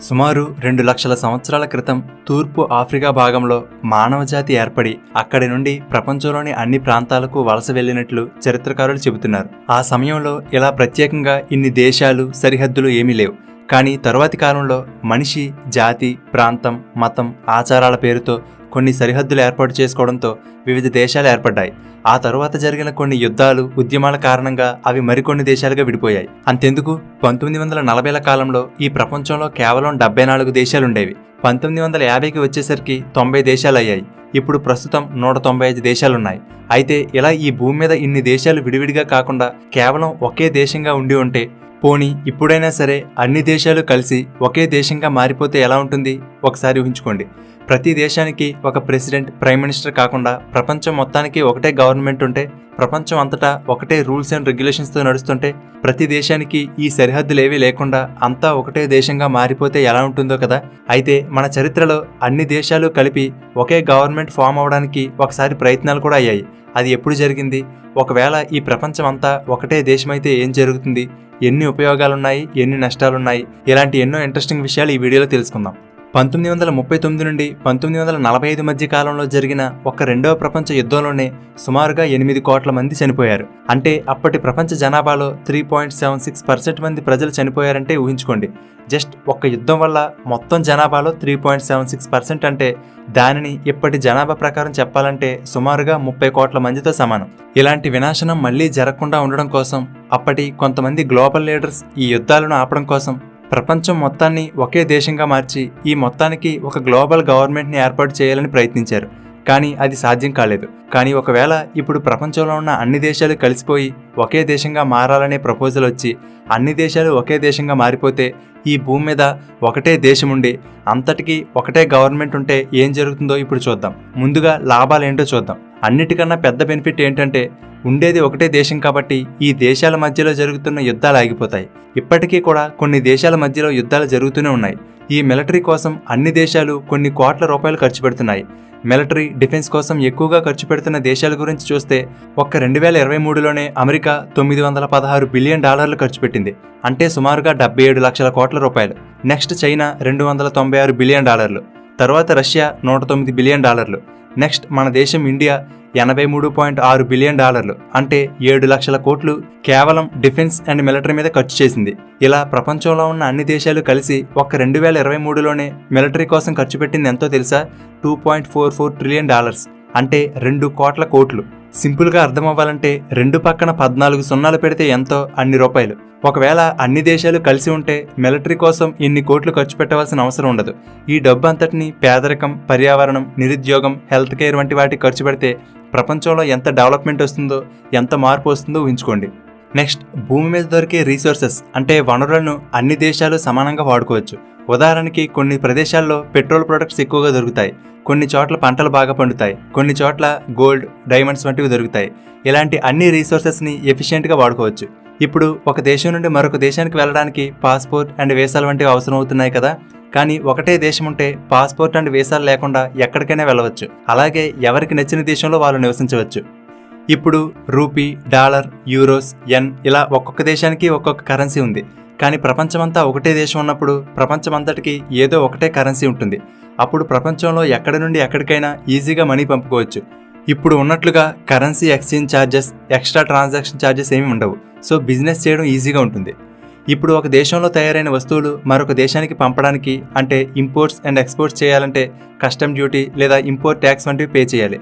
సుమారు 2 లక్షల సంవత్సరాల క్రితం తూర్పు ఆఫ్రికా భాగంలో మానవజాతి ఏర్పడి అక్కడి నుండి ప్రపంచంలోని అన్ని ప్రాంతాలకు వలస వెళ్ళినట్లు చరిత్రకారులు చెబుతున్నారు. ఆ సమయంలో ఇలా ప్రత్యేకంగా ఇన్ని దేశాలు, సరిహద్దులు ఏమీ లేవు. కానీ తరువాతి కాలంలో మనిషి జాతి, ప్రాంతం, మతం, ఆచారాల పేరుతో కొన్ని సరిహద్దులు ఏర్పాటు చేసుకోవడంతో వివిధ దేశాలు ఏర్పడ్డాయి. ఆ తరువాత జరిగిన కొన్ని యుద్ధాలు, ఉద్యమాల కారణంగా అవి మరికొన్ని దేశాలుగా విడిపోయాయి. అంతెందుకు 1940ల కాలంలో ఈ ప్రపంచంలో కేవలం 74 దేశాలుండేవి. 1950కి వచ్చేసరికి 90 దేశాలు అయ్యాయి. ఇప్పుడు ప్రస్తుతం 195 దేశాలున్నాయి. అయితే ఇలా ఈ భూమి మీద ఇన్ని దేశాలు విడివిడిగా కాకుండా కేవలం ఒకే దేశంగా ఉండి ఉంటే, పోనీ ఇప్పుడైనా సరే అన్ని దేశాలు కలిసి ఒకే దేశంగా మారిపోతే ఎలా ఉంటుంది? ఒకసారి ఊహించుకోండి. ప్రతి దేశానికి ఒక ప్రెసిడెంట్, ప్రైమ్ మినిస్టర్ కాకుండా ప్రపంచం మొత్తానికి ఒకటే గవర్నమెంట్ ఉంటే, ప్రపంచం అంతటా ఒకటే రూల్స్ అండ్ రెగ్యులేషన్స్తో నడుస్తుంటే, ప్రతి దేశానికి ఈ సరిహద్దులేవీ లేకుండా అంతా ఒకటే దేశంగా మారిపోతే ఎలా ఉంటుందో కదా. అయితే మన చరిత్రలో అన్ని దేశాలు కలిపి ఒకే గవర్నమెంట్ ఫామ్ అవడానికి ఒకసారి ప్రయత్నాలు కూడా అయ్యాయి. అది ఎప్పుడు జరిగింది? ఒకవేళ ఈ ప్రపంచం అంతా ఒకటే దేశమైతే ఏం జరుగుతుంది? ఎన్ని ఉపయోగాలున్నాయి, ఎన్ని నష్టాలున్నాయి? ఇలాంటి ఎన్నో ఇంట్రెస్టింగ్ విషయాలు ఈ వీడియోలో తెలుసుకుందాం. 1939 నుండి 1945 మధ్య కాలంలో జరిగిన ఒక రెండవ ప్రపంచ యుద్ధంలోనే సుమారుగా 8 కోట్ల మంది చనిపోయారు. అంటే అప్పటి ప్రపంచ జనాభాలో 3.76% మంది ప్రజలు చనిపోయారంటే ఊహించుకోండి. జస్ట్ ఒక్క యుద్ధం వల్ల మొత్తం జనాభాలో 3.76% అంటే దానిని ఇప్పటి జనాభా ప్రకారం చెప్పాలంటే సుమారుగా 30 కోట్ల మందితో సమానం. ఇలాంటి వినాశనం మళ్లీ జరగకుండా ఉండడం కోసం అప్పటి కొంతమంది గ్లోబల్ లీడర్స్ ఈ యుద్ధాలను ఆపడం కోసం ప్రపంచం మొత్తాన్ని ఒకే దేశంగా మార్చి ఈ మొత్తానికి ఒక గ్లోబల్ గవర్నమెంట్ని ఏర్పాటు చేయాలని ప్రయత్నించారు. కానీ అది సాధ్యం కాలేదు. కానీ ఒకవేళ ఇప్పుడు ప్రపంచంలో ఉన్న అన్ని దేశాలు కలిసిపోయి ఒకే దేశంగా మారాలనే ప్రపోజల్ వచ్చి అన్ని దేశాలు ఒకే దేశంగా మారిపోతే, ఈ భూమి మీద ఒకటే దేశం ఉండి అంతటికీ ఒకటే గవర్నమెంట్ ఉంటే ఏం జరుగుతుందో ఇప్పుడు చూద్దాం. ముందుగా లాభాలేంటో చూద్దాం. అన్నిటికన్నా పెద్ద బెనిఫిట్ ఏంటంటే, ఉండేది ఒకటే దేశం కాబట్టి ఈ దేశాల మధ్యలో జరుగుతున్న యుద్ధాలు ఆగిపోతాయి. ఇప్పటికీ కూడా కొన్ని దేశాల మధ్యలో యుద్ధాలు జరుగుతూనే ఉన్నాయి. ఈ మిలిటరీ కోసం అన్ని దేశాలు కొన్ని కోట్ల రూపాయలు ఖర్చు పెడుతున్నాయి. మిలిటరీ, డిఫెన్స్ కోసం ఎక్కువగా ఖర్చు పెడుతున్న దేశాల గురించి చూస్తే ఒక్క 2023లోనే అమెరికా $916 బిలియన్ ఖర్చు పెట్టింది. అంటే సుమారుగా 77 లక్షల కోట్ల రూపాయలు. నెక్స్ట్ చైనా $296 బిలియన్, తర్వాత రష్యా $109 బిలియన్, నెక్స్ట్ మన దేశం ఇండియా $83.6 బిలియన్, అంటే 7 లక్షల కోట్లు కేవలం డిఫెన్స్ అండ్ మిలిటరీ మీద ఖర్చు చేసింది. ఇలా ప్రపంచంలో ఉన్న అన్ని దేశాలు కలిసి ఒక్క 2023లోనే మిలిటరీ కోసం ఖర్చు పెట్టింది ఎంతో తెలుసా? $2.44 ట్రిలియన్, అంటే 2 కోట్ల కోట్లు. సింపుల్గా అర్థమవ్వాలంటే 2 పక్కన 14 సున్నాలు పెడితే ఎంతో అన్ని రూపాయలు. ఒకవేళ అన్ని దేశాలు కలిసి ఉంటే మిలిటరీ కోసం ఇన్ని కోట్లు ఖర్చు పెట్టవలసిన అవసరం ఉండదు. ఈ డబ్బు అంతటిని పేదరికం, పర్యావరణం, నిరుద్యోగం, హెల్త్ కేర్ వంటి వాటికి ఖర్చు పెడితే ప్రపంచంలో ఎంత డెవలప్మెంట్ వస్తుందో, ఎంత మార్పు వస్తుందో ఊహించుకోండి. నెక్స్ట్, భూమి మీద దొరికే రీసోర్సెస్ అంటే వనరులను అన్ని దేశాలు సమానంగా వాడుకోవచ్చు. ఉదాహరణకి కొన్ని ప్రదేశాల్లో పెట్రోల్ ప్రొడక్ట్స్ ఎక్కువగా దొరుకుతాయి, కొన్ని చోట్ల పంటలు బాగా పండుతాయి, కొన్ని చోట్ల గోల్డ్, డైమండ్స్ వంటివి దొరుకుతాయి. ఇలాంటి అన్ని రీసోర్సెస్ని ఎఫిషియెంట్గా వాడుకోవచ్చు. ఇప్పుడు ఒక దేశం నుండి మరొక దేశానికి వెళ్ళడానికి పాస్పోర్ట్ అండ్ వీసాలు వంటివి అవసరం అవుతున్నాయి కదా. కానీ ఒకటే దేశం ఉంటే పాస్పోర్ట్ అండ్ వీసాలు లేకుండా ఎక్కడికైనా వెళ్ళవచ్చు. అలాగే ఎవరికి నచ్చిన దేశంలో వాళ్ళు నివసించవచ్చు. ఇప్పుడు రూపీ, డాలర్, యూరోస్, యెన్ ఇలా ఒక్కొక్క దేశానికి ఒక్కొక్క కరెన్సీ ఉంది. కానీ ప్రపంచమంతా ఒకటే దేశం ఉన్నప్పుడు ప్రపంచమంతటికి ఏదో ఒకటే కరెన్సీ ఉంటుంది. అప్పుడు ప్రపంచంలో ఎక్కడి నుండి ఎక్కడికైనా ఈజీగా మనీ పంపుకోవచ్చు. ఇప్పుడు ఉన్నట్లుగా currency exchange charges, extra transaction charges ఏమీ ఉండవు. సో బిజినెస్ చేయడం ఈజీగా ఉంటుంది. ఇప్పుడు ఒక దేశంలో తయారైన వస్తువులు మరొక దేశానికి పంపడానికి అంటే ఇంపోర్ట్స్ అండ్ ఎక్స్పోర్ట్స్ చేయాలంటే కస్టమ్ డ్యూటీ లేదా ఇంపోర్ట్ ట్యాక్స్ వంటివి పే చేయాలి.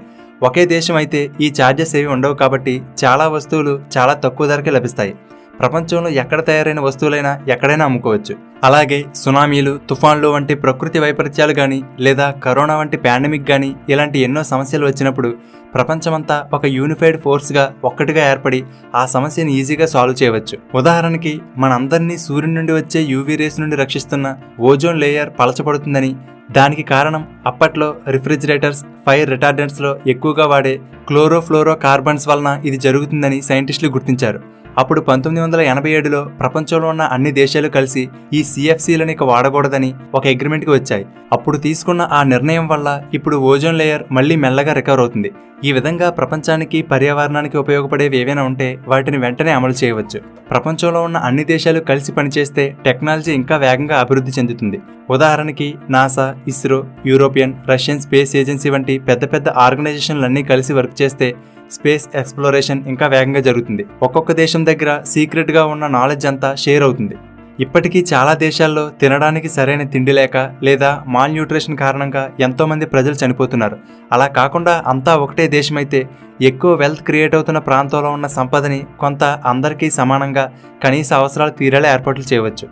ఒకే దేశం అయితే ఈ ఛార్జెస్ ఏవి ఉండవు కాబట్టి చాలా వస్తువులు చాలా తక్కువ ధరకే లభిస్తాయి. ప్రపంచంలో ఎక్కడ తయారైన వస్తువులైనా ఎక్కడైనా అమ్ముకోవచ్చు. అలాగే సునామీలు, తుఫాన్లు వంటి ప్రకృతి వైపరీత్యాలు కానీ లేదా కరోనా వంటి పాండమిక్ కానీ ఇలాంటి ఎన్నో సమస్యలు వచ్చినప్పుడు ప్రపంచమంతా ఒక యూనిఫైడ్ ఫోర్స్గా ఒక్కటిగా ఏర్పడి ఆ సమస్యను ఈజీగా సాల్వ్ చేయవచ్చు. ఉదాహరణకి మనందరినీ సూర్యుడి నుండి వచ్చే యూవీ రేస్ నుండి రక్షిస్తున్న ఓజోన్ లేయర్ పలచబడుతుందని, దానికి కారణం అప్పట్లో రిఫ్రిజిరేటర్స్, ఫైర్ రిటార్డెంట్స్లో ఎక్కువగా వాడే క్లోరోఫ్లోరో కార్బన్స్ వలన ఇది జరుగుతుందని సైంటిస్టులు గుర్తించారు. అప్పుడు 1987లో ప్రపంచంలో ఉన్న అన్ని దేశాలు కలిసి ఈ CFCలను ఇక వాడకూడదని ఒక అగ్రిమెంట్కి వచ్చాయి. అప్పుడు తీసుకున్న ఆ నిర్ణయం వల్ల ఇప్పుడు ఓజోన్ లేయర్ మళ్ళీ మెల్లగా రికవర్ అవుతుంది. ఈ విధంగా ప్రపంచానికి పర్యావరణానికి ఉపయోగపడేవి ఏవైనా ఉంటే వాటిని వెంటనే అమలు చేయవచ్చు. ప్రపంచంలో ఉన్న అన్ని దేశాలు కలిసి పనిచేస్తే టెక్నాలజీ ఇంకా వేగంగా అభివృద్ధి చెందుతుంది. ఉదాహరణకి NASA, ISRO, European, Russian space agency వంటి పెద్ద పెద్ద ఆర్గనైజేషన్లన్నీ కలిసి వర్క్ చేస్తే స్పేస్ ఎక్స్ప్లోరేషన్ ఇంకా వేగంగా జరుగుతుంది. ఒక్కొక్క దేశం దగ్గర సీక్రెట్గా ఉన్న నాలెడ్జ్ అంతా షేర్ అవుతుంది. ఇప్పటికీ చాలా దేశాల్లో తినడానికి సరైన తిండి లేక లేదా మాల్ న్యూట్రిషన్ కారణంగా ఎంతోమంది ప్రజలు చనిపోతున్నారు. అలా కాకుండా అంతా ఒకటే దేశమైతే ఎక్కువ వెల్త్ క్రియేట్ అవుతున్న ప్రాంతంలో ఉన్న సంపదని కొంత అందరికీ సమానంగా కనీస అవసరాలు తీరేలా ఏర్పాట్లు చేయవచ్చు.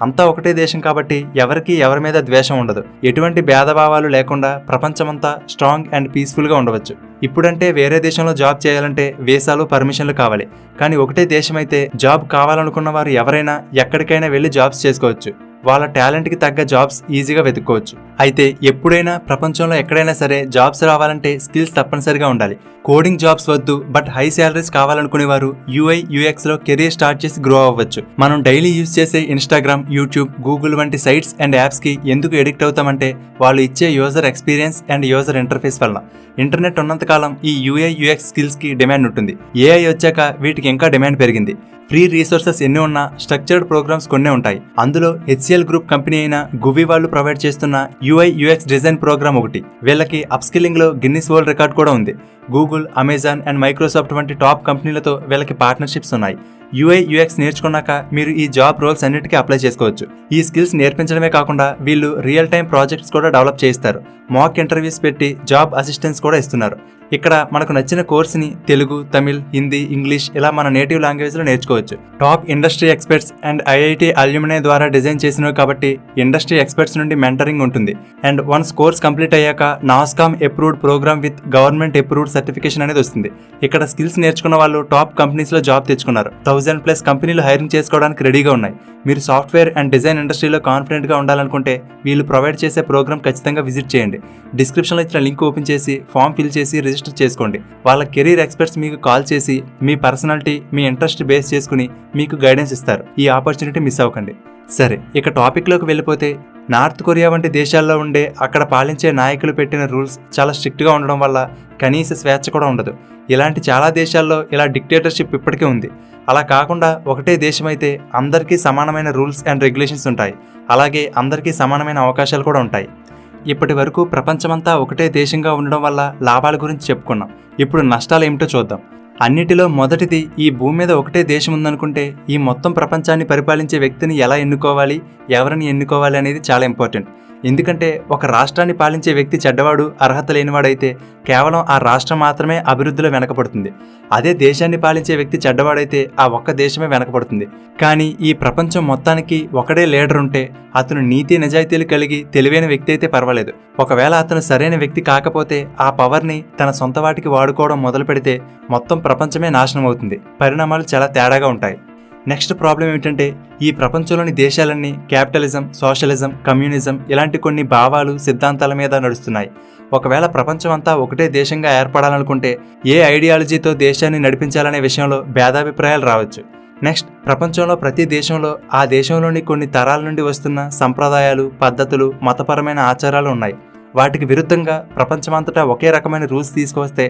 అంతా ఒకటే దేశం కాబట్టి ఎవరికి ఎవరి మీద ద్వేషం ఉండదు. ఎటువంటి భేదభావాలు లేకుండా ప్రపంచమంతా స్ట్రాంగ్ అండ్ పీస్ఫుల్గా ఉండవచ్చు. ఇప్పుడంటే వేరే దేశంలో జాబ్ చేయాలంటే వీసాలు, పర్మిషన్లు కావాలి. కానీ ఒకటే దేశమైతే జాబ్ కావాలనుకున్న వారు ఎవరైనా ఎక్కడికైనా వెళ్ళి జాబ్స్ చేసుకోవచ్చు. వాళ్ళ టాలెంట్కి తగ్గ జాబ్స్ ఈజీగా వెతుక్కోవచ్చు. అయితే ఎప్పుడైనా ప్రపంచంలో ఎక్కడైనా సరే జాబ్స్ రావాలంటే స్కిల్స్ తప్పనిసరిగా ఉండాలి. కోడింగ్ జాబ్స్ వద్దు, బట్ హై శాలరీస్ కావాలనుకునేవారు UI, UXలో కెరీర్ స్టార్ట్ చేసి గ్రో అవ్వచ్చు. మనం డైలీ యూజ్ చేసే ఇన్స్టాగ్రామ్, యూట్యూబ్, గూగుల్ వంటి సైట్స్ అండ్ యాప్స్కి ఎందుకు ఎడిక్ట్ అవుతామంటే వాళ్ళు ఇచ్చే user experience and user interface వల్ల. ఇంటర్నెట్ ఉన్నంతకాలం ఈ UI, UX స్కిల్స్కి డిమాండ్ ఉంటుంది. AI వచ్చాక వీటికి ఇంకా డిమాండ్ పెరిగింది. ఫ్రీ రీసోర్సెస్ ఎన్ని ఉన్నా స్ట్రక్చర్డ్ ప్రోగ్రామ్స్ కొన్నే ఉంటాయి. అందులో HCL గ్రూప్ కంపెనీ అయిన గువి వాళ్ళు ప్రొవైడ్ చేస్తున్న UI, UX డిజైన్ ప్రోగ్రామ్ ఒకటి. వీళ్ళకి అప్స్కిల్లింగ్లో గిన్నిస్ వరల్డ్ రికార్డ్ కూడా ఉంది. గూగుల్, అమెజాన్ అండ్ మైక్రోసాఫ్ట్ వంటి టాప్ కంపెనీలతో వీళ్ళకి పార్ట్నర్షిప్స్ ఉన్నాయి. UI, UX నేర్చుకున్నాక మీరు ఈ జాబ్ రోల్స్ అన్నిటికీ అప్లై చేసుకోవచ్చు. ఈ స్కిల్స్ నేర్పించడమే కాకుండా వీళ్ళు రియల్ టైం ప్రాజెక్ట్స్ కూడా డెవలప్ చేయిస్తారు. మాక్ ఇంటర్వ్యూస్ పెట్టి జాబ్ అసిస్టెన్స్ కూడా ఇస్తున్నారు. ఇక్కడ మనకు నచ్చిన కోర్సుని తెలుగు, తమిళ్, హిందీ, ఇంగ్లీష్ ఇలా మన నేటివ్ లాంగ్వేజ్లో నేర్చుకోవచ్చు. Top industry experts and IIT alumni ద్వారా డిజైన్ చేసినవి కాబట్టి ఇండస్ట్రీ ఎక్స్పర్ట్స్ నుండి మెంటరింగ్ ఉంటుంది. అండ్ వన్స్ కోర్స్ కంప్లీట్ అయ్యాక Nasscom approved program with government approved certification అనేది వస్తుంది. ఇక్కడ స్కిల్స్ నేర్చుకున్న వాళ్ళు టాప్ కంపెనీస్లో జాబ్ తెచ్చుకున్నారు. 1000+ కంపెనీలు హైరింగ్ చేసుకోవడానికి రెడీగా ఉన్నాయి. మీరు సాఫ్ట్వేర్ అండ్ డిజైన్ ఇండస్ట్రీలో కాన్ఫిడెంట్గా ఉండాలనుకుంటే వీళ్ళు ప్రొవైడ్ చేసే ప్రోగ్రామ్ ఖచ్చితంగా విజిట్ చేయండి. డిస్క్రిప్షన్లో ఇచ్చిన లింక్ ఓపెన్ చేసి ఫామ్ ఫిల్ చేసి రిజిస్టర్ చేసుకోండి. వాళ్ళ కెరీర్ ఎక్స్పర్ట్స్ మీకు కాల్ చేసి మీ పర్సనాలిటీ, మీ ఇంట్రెస్ట్ బేస్ చేసుకుని మీకు గైడెన్స్ ఇస్తారు. ఈ ఆపర్చునిటీ మిస్ అవ్వకండి. సరే, ఇక టాపిక్లోకి వెళ్ళిపోతే నార్త్ కొరియా వంటి దేశాల్లో ఉండే అక్కడ పాలించే నాయకులు పెట్టిన రూల్స్ చాలా స్ట్రిక్ట్గా ఉండడం వల్ల కనీస స్వేచ్ఛ కూడా ఉండదు. ఇలాంటి చాలా దేశాల్లో ఇలా డిక్టేటర్షిప్ ఇప్పటికే ఉంది. అలా కాకుండా ఒకటే దేశమైతే అందరికీ సమానమైన రూల్స్ అండ్ రెగ్యులేషన్స్ ఉంటాయి. అలాగే అందరికీ సమానమైన అవకాశాలు కూడా ఉంటాయి. ఇప్పటి వరకు ప్రపంచమంతా ఒకటే దేశంగా ఉండడం వల్ల లాభాల గురించి చెప్పుకున్నాం. ఇప్పుడు నష్టాలు ఏమిటో చూద్దాం. అన్నిటిలో మొదటిది, ఈ భూమి మీద ఒకటే దేశం ఉందనుకుంటే ఈ మొత్తం ప్రపంచాన్ని పరిపాలించే వ్యక్తిని ఎలా ఎన్నుకోవాలి, ఎవరిని ఎన్నుకోవాలి అనేది చాలా ఇంపార్టెంట్. ఎందుకంటే ఒక రాష్ట్రాన్ని పాలించే వ్యక్తి చెడ్డవాడు, అర్హత లేనివాడైతే కేవలం ఆ రాష్ట్రం మాత్రమే అభివృద్ధిలో వెనకపడుతుంది. అదే దేశాన్ని పాలించే వ్యక్తి చెడ్డవాడైతే ఆ ఒక్క దేశమే వెనకపడుతుంది. కానీ ఈ ప్రపంచం మొత్తానికి ఒకడే లీడర్ ఉంటే అతను నీతి నిజాయితీలు కలిగి తెలివైన వ్యక్తి అయితే పర్వాలేదు. ఒకవేళ అతను సరైన వ్యక్తి కాకపోతే ఆ పవర్ని తన సొంత వాటికి వాడుకోవడం మొదలు పెడితే మొత్తం ప్రపంచమే నాశనం అవుతుంది. పరిణామాలు చాలా తేడాగా ఉంటాయి. నెక్స్ట్ ప్రాబ్లం ఏమిటంటే ఈ ప్రపంచంలోని దేశాలన్నీ క్యాపిటలిజం, సోషలిజం, కమ్యూనిజం ఇలాంటి కొన్ని భావాలు, సిద్ధాంతాల మీద నడుస్తున్నాయి. ఒకవేళ ప్రపంచం అంతా ఒకటే దేశంగా ఏర్పడాలనుకుంటే ఏ ఐడియాలజీతో దేశాన్ని నడిపించాలనే విషయంలో భేదాభిప్రాయాలు రావచ్చు. నెక్స్ట్, ప్రపంచంలో ప్రతి దేశంలో ఆ దేశంలోని కొన్ని తరాల నుండి వస్తున్న సంప్రదాయాలు, పద్ధతులు, మతపరమైన ఆచారాలు ఉన్నాయి. వాటికి విరుద్ధంగా ప్రపంచమంతటా ఒకే రకమైన రూల్స్ తీసుకువస్తే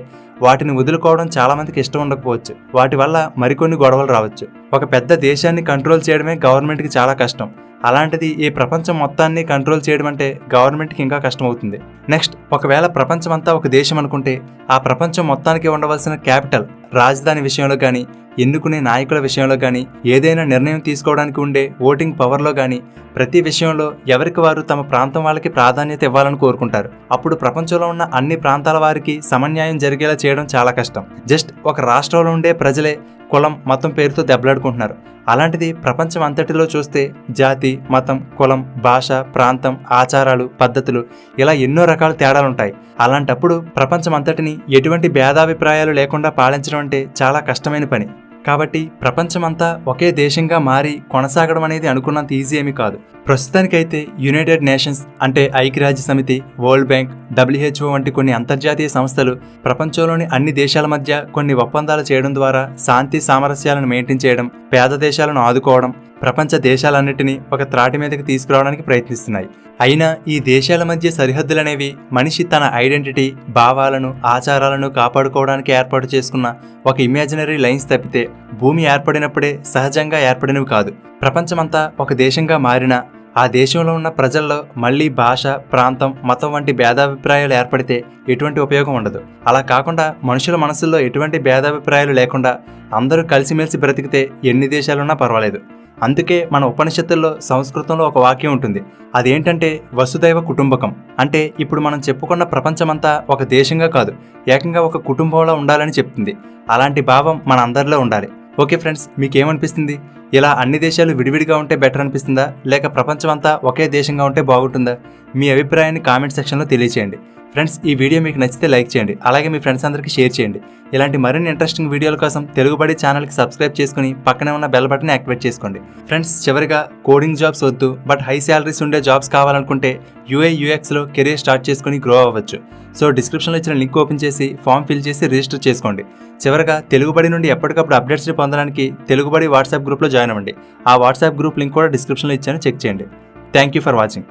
వాటిని వదులుకోవడం చాలామందికి ఇష్టం ఉండకపోవచ్చు. వాటి వల్ల మరికొన్ని గొడవలు రావచ్చు. ఒక పెద్ద దేశాన్ని కంట్రోల్ చేయడమే గవర్నమెంట్కి చాలా కష్టం. అలాంటిది ఈ ప్రపంచం మొత్తాన్ని కంట్రోల్ చేయడం అంటే గవర్నమెంట్కి ఇంకా కష్టం అవుతుంది. నెక్స్ట్, ఒకవేళ ప్రపంచం అంతా ఒక దేశం అనుకుంటే ఆ ప్రపంచం మొత్తానికి ఉండవలసిన క్యాపిటల్, రాజధాని విషయంలో కానీ, ఎన్నుకునే నాయకుల విషయంలో కానీ, ఏదైనా నిర్ణయం తీసుకోవడానికి ఉండే ఓటింగ్ పవర్లో కానీ ప్రతి విషయంలో ఎవరికి వారు తమ ప్రాంతం వాళ్ళకి ప్రాధాన్యత ఇవ్వాలని కోరుకుంటారు. అప్పుడు ప్రపంచంలో ఉన్న అన్ని ప్రాంతాల వారికి సమన్యాయం జరిగేలా చేయడం చాలా కష్టం. జస్ట్ ఒక రాష్ట్రంలో ఉండే ప్రజలే కులం, మతం పేరుతో దెబ్బలాడుకుంటున్నారు. అలాంటిది ప్రపంచం అంతటిలో చూస్తే జాతి, మతం, కులం, భాష, ప్రాంతం, ఆచారాలు, పద్ధతులు ఇలా ఎన్నో రకాల తేడాలుంటాయి. అలాంటప్పుడు ప్రపంచం అంతటిని ఎటువంటి భేదాభిప్రాయాలు లేకుండా పాలించడం అంటే చాలా కష్టమైన పని. కాబట్టి ప్రపంచమంతా ఒకే దేశంగా మారి కొనసాగడం అనేది అనుకున్నంత ఈజీ ఏమీ కాదు. ప్రస్తుతానికైతే యునైటెడ్ నేషన్స్ అంటే ఐక్యరాజ్య సమితి, వరల్డ్ బ్యాంక్, WHO వంటి కొన్ని అంతర్జాతీయ సంస్థలు ప్రపంచంలోని అన్ని దేశాల మధ్య కొన్ని ఒప్పందాలు చేయడం ద్వారా శాంతి సామరస్యాలను మెయింటైన్ చేయడం, పేద దేశాలను ఆదుకోవడం, ప్రపంచ దేశాలన్నిటినీ ఒక త్రాటి మీదకి తీసుకురావడానికి ప్రయత్నిస్తున్నాయి. అయినా ఈ దేశాల మధ్య సరిహద్దులనేవి మనిషి తన ఐడెంటిటీ, భావాలను, ఆచారాలను కాపాడుకోవడానికి ఏర్పాటు చేసుకున్న ఒక ఇమాజినరీ లైన్స్ తప్పితే భూమి ఏర్పడినప్పుడే సహజంగా ఏర్పడినవి కాదు. ప్రపంచమంతా ఒక దేశంగా మారినా ఆ దేశంలో ఉన్న ప్రజల్లో మళ్లీ భాష, ప్రాంతం, మతం వంటి భేదాభిప్రాయాలు ఏర్పడితే ఎటువంటి ఉపయోగం ఉండదు. అలా కాకుండా మనుషుల మనసుల్లో ఎటువంటి భేదాభిప్రాయాలు లేకుండా అందరూ కలిసిమెలిసి బ్రతికితే ఎన్ని దేశాలున్నా పర్వాలేదు. అందుకే మన ఉపనిషత్తుల్లో, సంస్కృతంలో ఒక వాక్యం ఉంటుంది. అదేంటంటే వసుదైవ కుటుంబకం. అంటే ఇప్పుడు మనం చెప్పుకున్న ప్రపంచమంతా ఒక దేశంగా కాదు, ఏకంగా ఒక కుటుంబంలో ఉండాలని చెప్తుంది. అలాంటి భావం మన అందరిలో ఉండాలి. ఓకే ఫ్రెండ్స్, మీకేమనిపిస్తుంది? ఇలా అన్ని దేశాలు విడివిడిగా ఉంటే బెటర్ అనిపిస్తుందా, లేక ప్రపంచమంతా ఒకే దేశంగా ఉంటే బాగుంటుందా? మీ అభిప్రాయాన్ని కామెంట్ సెక్షన్లో తెలియచేయండి. ఫ్రెండ్స్, ఈ వీడియో మీకు నచ్చితే లైక్ చేయండి, అలాగే మీ ఫ్రెండ్స్ అందరికీ షేర్ చేయండి. ఇలాంటి మరిన్ని ఇంట్రెస్టింగ్ వీడియోల కోసం తెలుగుబడి ఛానల్కి సబ్స్క్రైబ్ చేసుకుని పక్కనే ఉన్న బెల్ బటన్ యాక్టివేట్ చేసుకోండి. ఫ్రెండ్స్, చివరిగా కోడింగ్ జాబ్స్ వద్దు బట్ హై శాలరీస్ ఉండే జాబ్స్ కావాలనుకుంటే UI UXలో కెరీర్ స్టార్ట్ చేసుకుని గ్రో అవ్వచ్చు. సో డిస్క్రిప్షన్లో ఇచ్చిన లింక్ ఓపెన్ చేసి ఫామ్ ఫిల్ చేసి రిజిస్టర్ చేసుకోండి. చివరగా తెలుగుబడి నుండి ఎప్పటికప్పుడు అప్డేట్స్ని పొందడానికి తెలుగుబడి వాట్సాప్ గ్రూప్లో జాయిన్ అవ్వండి. ఆ వాట్సాప్ గ్రూప్ లింక్ కూడా డిస్క్రిప్షన్లో ఇచ్చాను, చెక్ చేయండి. Thank you for watching.